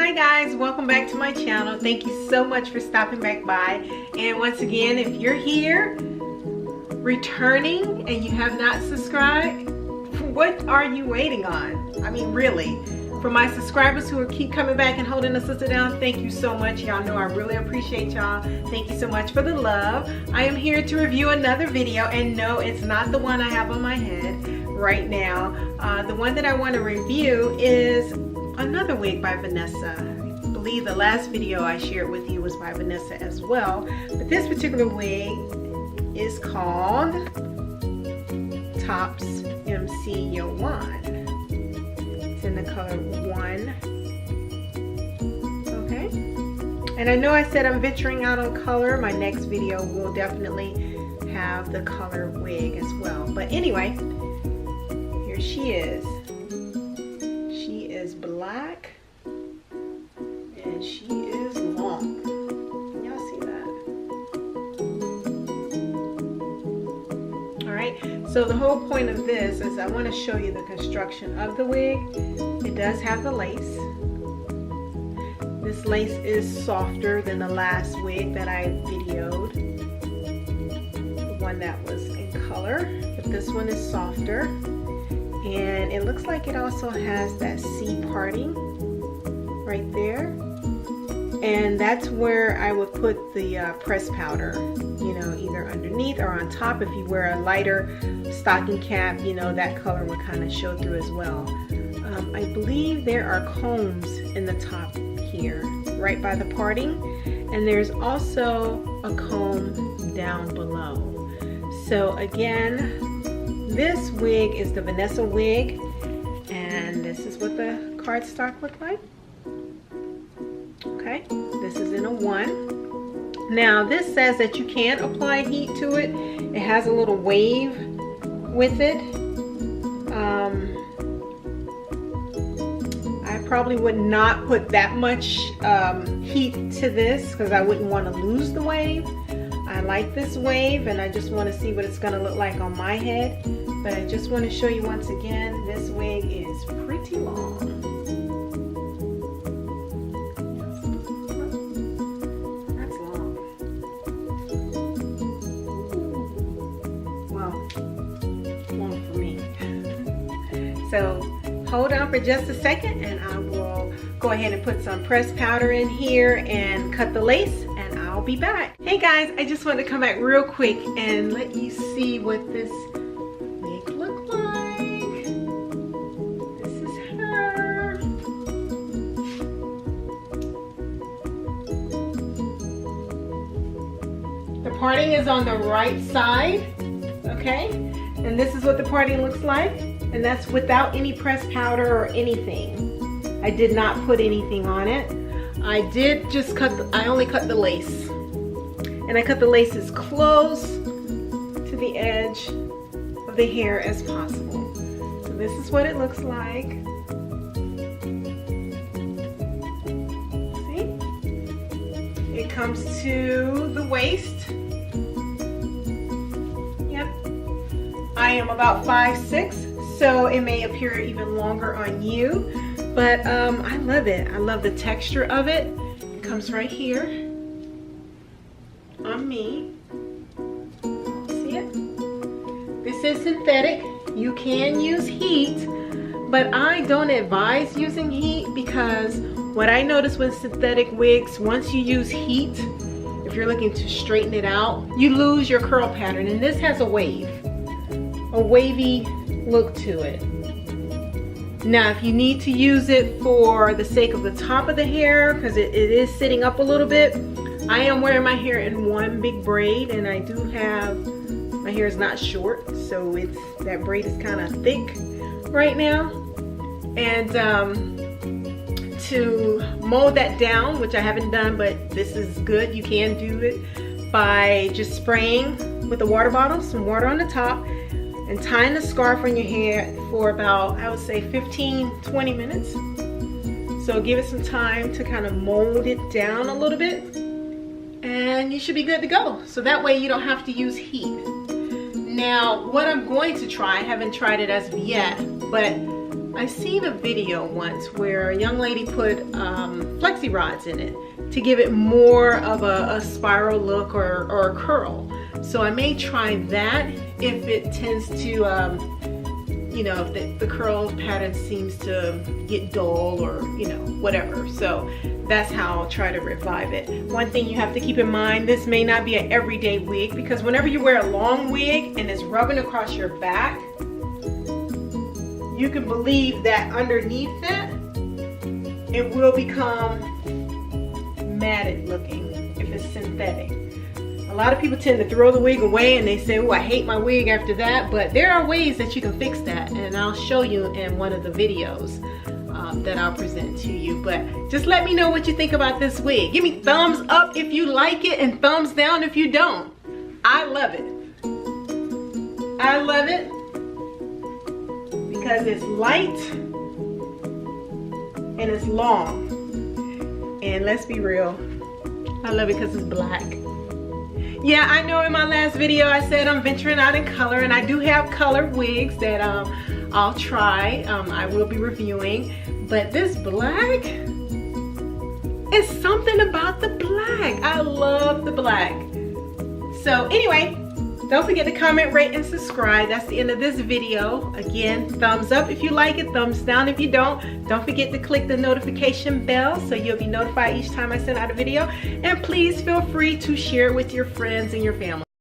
Hi guys, welcome back to my channel. Thank you so much for stopping back by. And once again, if you're here returning and you have not subscribed, what are you waiting on? I mean, really. For my subscribers who keep coming back and holding the sister down, thank you so much. Y'all know I really appreciate y'all. Thank you so much for the love. I am here to review another video, and no, it's not the one I have on my head right now. The one that I want to review is another wig by Vanessa. I believe the last video I shared with you was by Vanessa as well. But this particular wig is called Tops MC YOWON. It's in the color 1. Okay. And I know I said I'm venturing out on color. My next video will definitely have the color wig as well. But anyway, here she is. She is black and she is long. Can y'all see that? Alright, so the whole point of this is I want to show you the construction of the wig. It does have the lace. This lace is softer than the last wig that I videoed. The one that was in color, but this one is softer. And it looks like it also has that C parting right there. And that's where I would put the press powder, you know, either underneath or on top. If you wear a lighter stocking cap, you know, that color would kind of show through as well. I believe there are combs in the top here, right by the parting. And there's also a comb down below. So again, this wig is the Vanessa wig, and this is what the cardstock look like. Okay, this is in a 1. Now this says that you can apply heat to it. It has a little wave with it. I probably would not put that much heat to this because I wouldn't want to lose the wave. I like this wave and I just want to see what it's going to look like on my head. But I just want to show you once again, this wig is pretty long. That's long. Well, long for me. So hold on for just a second and I will go ahead and put some pressed powder in here and cut the lace, and I'll be back. Hey guys, I just wanted to come back real quick and let you see what this wig look like. This is her. The parting is on the right side, okay? And this is what the parting looks like, and that's without any pressed powder or anything. I did not put anything on it. I did just I only cut the lace. And I cut the lace as close to the edge of the hair as possible. So this is what it looks like. See? It comes to the waist. Yep. I am about 5'6", so it may appear even longer on you. But I love it. I love the texture of it. It comes right here on me. See it? This is synthetic. You can use heat, but I don't advise using heat because what I notice with synthetic wigs, once you use heat, if you're looking to straighten it out, you lose your curl pattern. And this has a wavy look to it. Now, if you need to use it for the sake of the top of the hair, because it is sitting up a little bit, I am wearing my hair in one big braid, and I do have, my hair is not short, so that braid is kind of thick right now. And to mold that down, which I haven't done, but this is good, you can do it by just spraying with a water bottle, some water on the top, and tying the scarf on your hair for about, I would say 15-20 minutes. So give it some time to kind of mold it down a little bit, and you should be good to go. So that way you don't have to use heat. Now, what I'm going to try, I haven't tried it as of yet, but I seen a video once where a young lady put flexi rods in it to give it more of a spiral look or a curl. So I may try that if it tends to, you know, if the curl pattern seems to get dull or, you know, whatever. So that's how I'll try to revive it. One thing you have to keep in mind, this may not be an everyday wig, because whenever you wear a long wig and it's rubbing across your back, you can believe that underneath that, it will become matted looking if it's synthetic. A lot of people tend to throw the wig away and they say, oh, I hate my wig after that, but there are ways that you can fix that, and I'll show you in one of the videos that I'll present to you. But just let me know what you think about this wig. Give me thumbs up if you like it and thumbs down if you don't. I love it. I love it because it's light and it's long. And let's be real, I love it because it's black. Yeah, I know in my last video I said I'm venturing out in color, and I do have color wigs that I'll try. I will be reviewing, but this black is something about the black. I love the black. So anyway, don't forget to comment, rate, and subscribe. That's the end of this video. Again, thumbs up if you like it, thumbs down if you don't. Don't forget to click the notification bell so you'll be notified each time I send out a video. And please feel free to share it with your friends and your family.